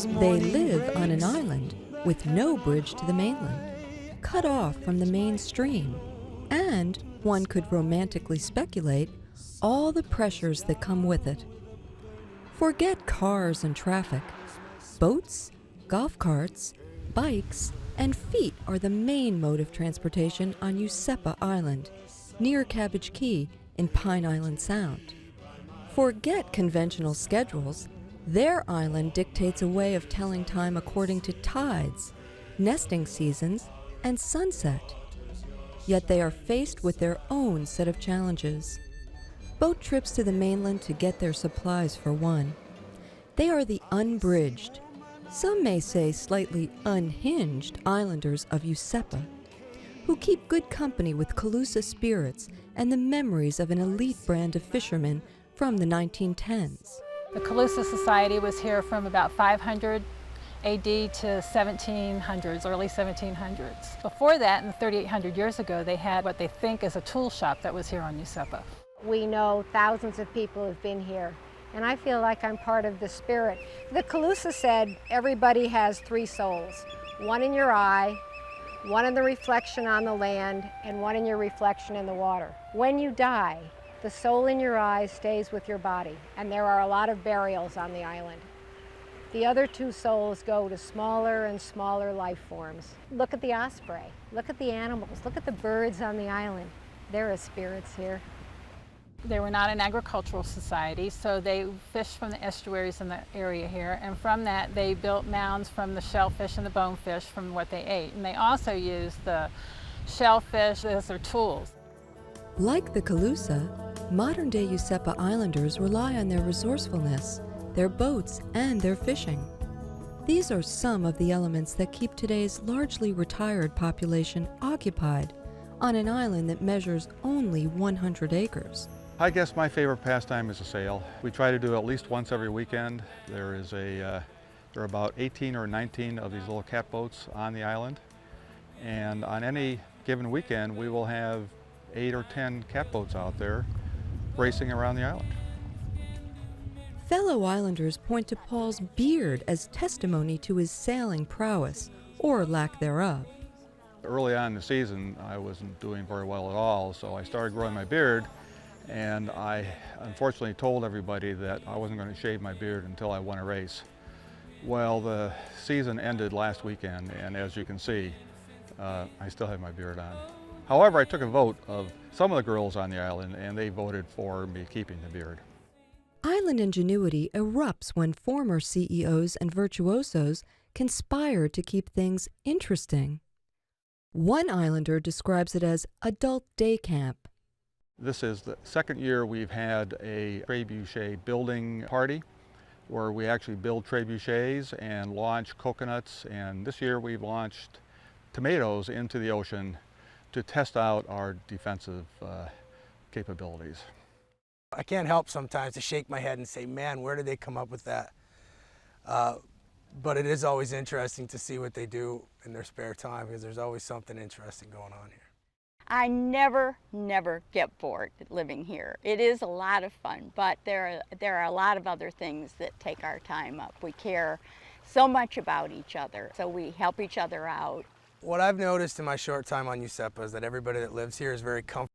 They live on an island with no bridge to the mainland, cut off from the main stream, and, one could romantically speculate, all the pressures that come with it. Forget cars and traffic. Boats, golf carts, bikes, and feet are the main mode of transportation on Useppa Island, near Cabbage Key in Pine Island Sound. Forget conventional schedules. Their island dictates a way of telling time according to tides, nesting seasons, and sunset. Yet they are faced with their own set of challenges. Boat trips to the mainland to get their supplies, for one. They are the unbridged, some may say slightly unhinged islanders of Useppa, who keep good company with Calusa spirits and the memories of an elite brand of fishermen from the 1910s. The Calusa Society was here from about 500 AD to 1700s, early 1700s. Before that, in 3,800 years ago, they had what they think is a tool shop that was here on Useppa. We know thousands of people have been here, and I feel like I'm part of the spirit. The Calusa said everybody has three souls, one in your eye, one in the reflection on the land, and one in your reflection in the water. When you die, the soul in your eye stays with your body, and there are a lot of burials on the island. The other two souls go to smaller and smaller life forms. Look at the osprey, look at the animals, look at the birds on the island. There are spirits here. They were not an agricultural society, so they fished from the estuaries in the area here, and from that they built mounds from the shellfish and the bonefish from what they ate. And they also used the shellfish as their tools. Like the Calusa, modern-day Useppa Islanders rely on their resourcefulness, their boats, and their fishing. These are some of the elements that keep today's largely retired population occupied on an island that measures only 100 acres. I guess my favorite pastime is a sail. We try to do it at least once every weekend. There are about 18 or 19 of these little catboats on the island, and on any given weekend we will have 8 or 10 catboats out there racing around the island. Fellow islanders point to Paul's beard as testimony to his sailing prowess, or lack thereof. Early on in the season I wasn't doing very well at all, so I started growing my beard, and I unfortunately told everybody that I wasn't going to shave my beard until I won a race. Well, the season ended last weekend, and as you can see, I still have my beard on. However, I took a vote of some of the girls on the island, and they voted for me keeping the beard. Island ingenuity erupts when former CEOs and virtuosos conspire to keep things interesting. One islander describes it as adult day camp. This is the second year we've had a trebuchet building party where we actually build trebuchets and launch coconuts, and this year we've launched tomatoes into the ocean to test out our defensive capabilities. I can't help sometimes to shake my head and say, man, where did they come up with that? But it is always interesting to see what they do in their spare time, because there's always something interesting going on here. I never get bored living here. It is a lot of fun, but there are a lot of other things that take our time up. We care so much about each other, so we help each other out. What I've noticed in my short time on Useppa is that everybody that lives here is very comfortable